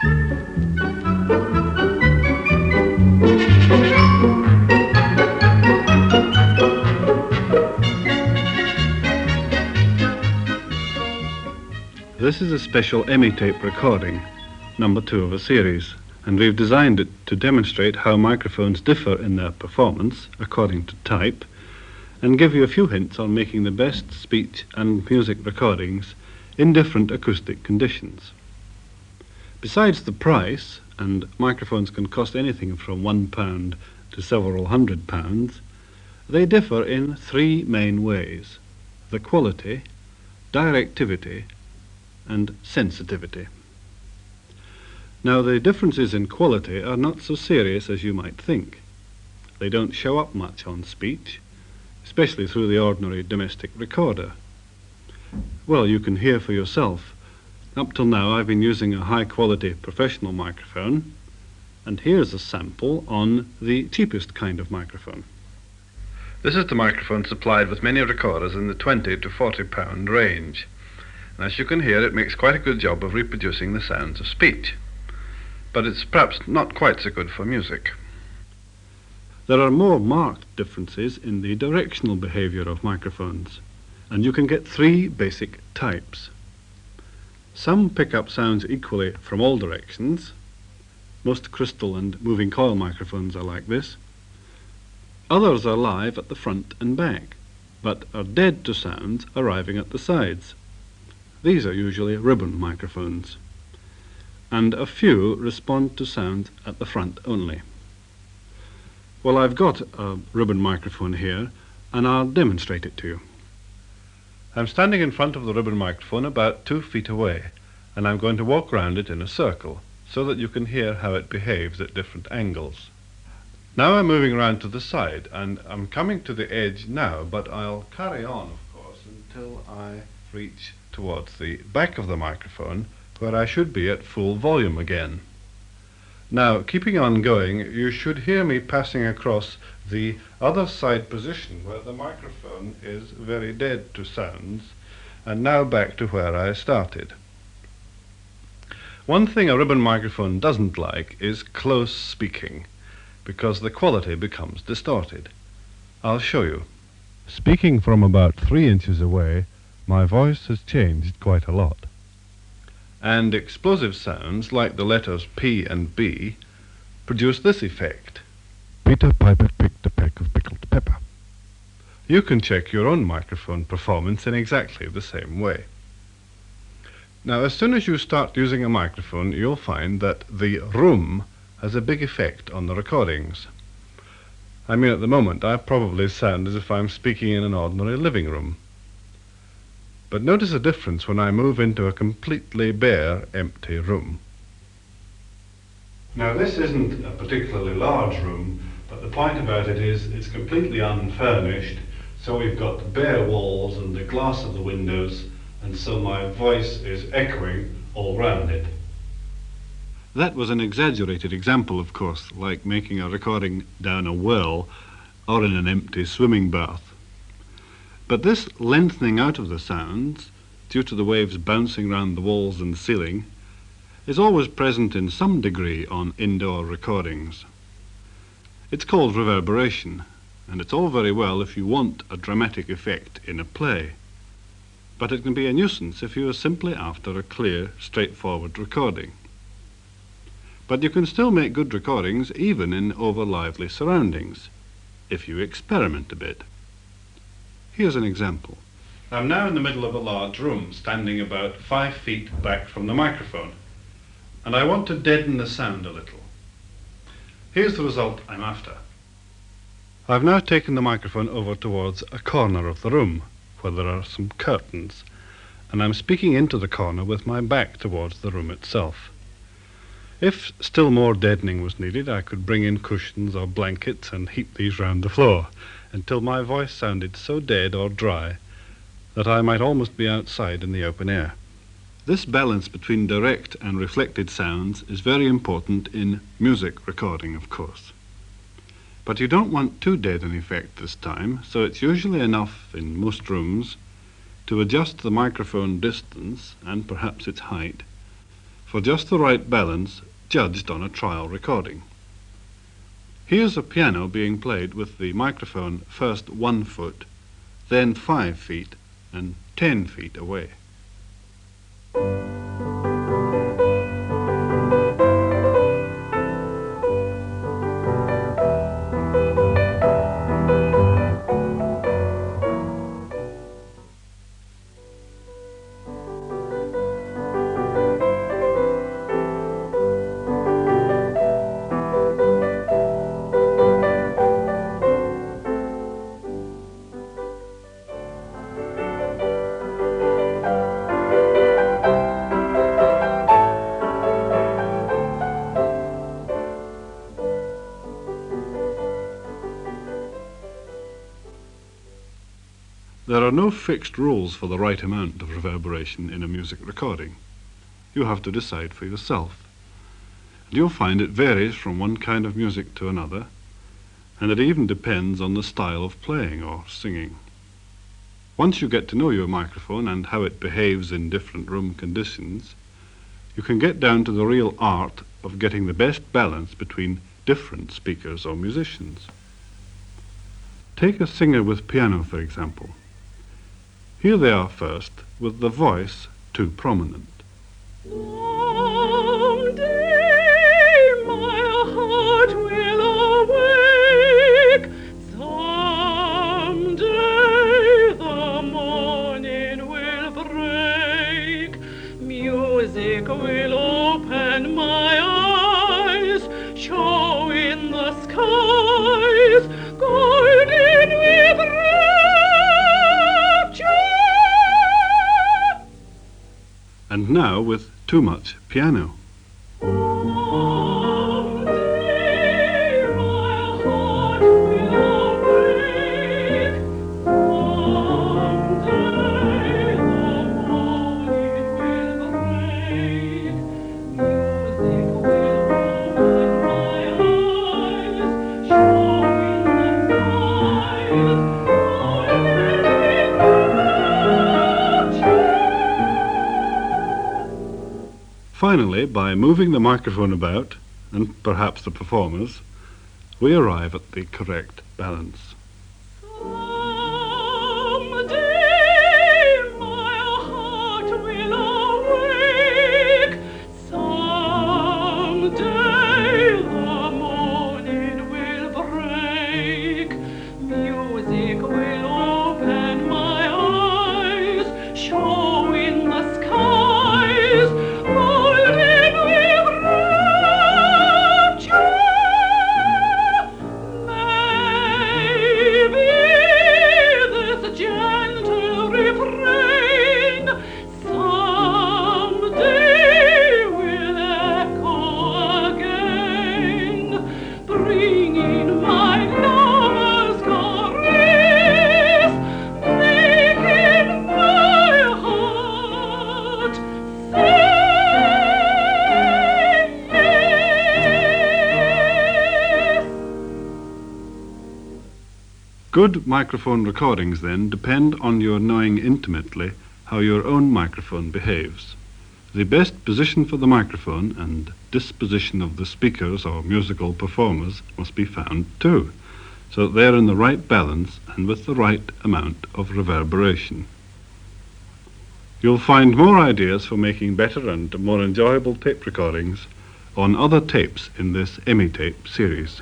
This is a special Emitape recording, number 2 of a series, and we've designed it to demonstrate how microphones differ in their performance according to type, and give you a few hints on making the best speech and music recordings in different acoustic conditions. Besides the price, and microphones can cost anything from £1 to several £100, they differ in 3 main ways: the quality, directivity, and sensitivity. Now, the differences in quality are not so serious as you might think. They don't show up much on speech, especially through the ordinary domestic recorder. Well, you can hear for yourself. Up till now I've been using a high-quality professional microphone, and here's a sample on the cheapest kind of microphone. This is the microphone supplied with many recorders in the £20 to £40 range. And as you can hear, it makes quite a good job of reproducing the sounds of speech. But it's perhaps not quite so good for music. There are more marked differences in the directional behavior of microphones, and you can get 3 basic types. Some pick up sounds equally from all directions. Most crystal and moving coil microphones are like this. Others are live at the front and back, but are dead to sounds arriving at the sides. These are usually ribbon microphones, and a few respond to sound at the front only. Well, I've got a ribbon microphone here, and I'll demonstrate it to you. I'm standing in front of the ribbon microphone about 2 feet away, and I'm going to walk round it in a circle so that you can hear how it behaves at different angles. Now I'm moving around to the side, and I'm coming to the edge now, but I'll carry on, of course, until I reach towards the back of the microphone, where I should be at full volume again. Now, keeping on going, you should hear me passing across the other side position where the microphone is very dead to sounds, and now back to where I started. One thing a ribbon microphone doesn't like is close speaking, because the quality becomes distorted. I'll show you. Speaking from about 3 inches away, my voice has changed quite a lot. And explosive sounds, like the letters P and B, produce this effect. Peter Piper picked a peck of pickled pepper. You can check your own microphone performance in exactly the same way. Now, as soon as you start using a microphone, you'll find that the room has a big effect on the recordings. I mean, at the moment, I probably sound as if I'm speaking in an ordinary living room. But notice a difference when I move into a completely bare, empty room. Now, this isn't a particularly large room, but the point about it is it's completely unfurnished, so we've got bare walls and the glass of the windows, and so my voice is echoing all round it. That was an exaggerated example, of course, like making a recording down a well or in an empty swimming bath. But this lengthening out of the sounds, due to the waves bouncing round the walls and ceiling, is always present in some degree on indoor recordings. It's called reverberation, and it's all very well if you want a dramatic effect in a play. But it can be a nuisance if you are simply after a clear, straightforward recording. But you can still make good recordings even in over-lively surroundings, if you experiment a bit. Here's an example. I'm now in the middle of a large room, standing about 5 feet back from the microphone, and I want to deaden the sound a little. Here's the result I'm after. I've now taken the microphone over towards a corner of the room, where there are some curtains, and I'm speaking into the corner with my back towards the room itself. If still more deadening was needed, I could bring in cushions or blankets and heap these round the floor, until my voice sounded so dead or dry that I might almost be outside in the open air. This balance between direct and reflected sounds is very important in music recording, of course. But you don't want too dead an effect this time, so it's usually enough in most rooms to adjust the microphone distance and perhaps its height for just the right balance judged on a trial recording. Here's a piano being played with the microphone first 1 foot, then 5 feet and 10 feet away. There are no fixed rules for the right amount of reverberation in a music recording. You have to decide for yourself. And you'll find it varies from one kind of music to another, and it even depends on the style of playing or singing. Once you get to know your microphone and how it behaves in different room conditions, you can get down to the real art of getting the best balance between different speakers or musicians. Take a singer with piano, for example. Here they are first, with the voice too prominent. Someday my heart will awake. Someday the morning will break. Music will open my eyes, show in the skies, golden with And now with too much piano. Someday my heart will awake. Someday the morning will break. Music will open my eyes, show in the skies, golden Finally, by moving the microphone about, and perhaps the performers, we arrive at the correct balance. Someday my heart will awake. Someday the morning will break. Music will open my eyes, show in the skies, golden with rapture. Maybe this gentle refrain someday will echo again, bringing my lover's caress, making my heart say yes. Good microphone recordings, then, depend on your knowing intimately how your own microphone behaves. The best position for the microphone and disposition of the speakers or musical performers must be found too, so that they're in the right balance and with the right amount of reverberation. You'll find more ideas for making better and more enjoyable tape recordings on other tapes in this Emitape series.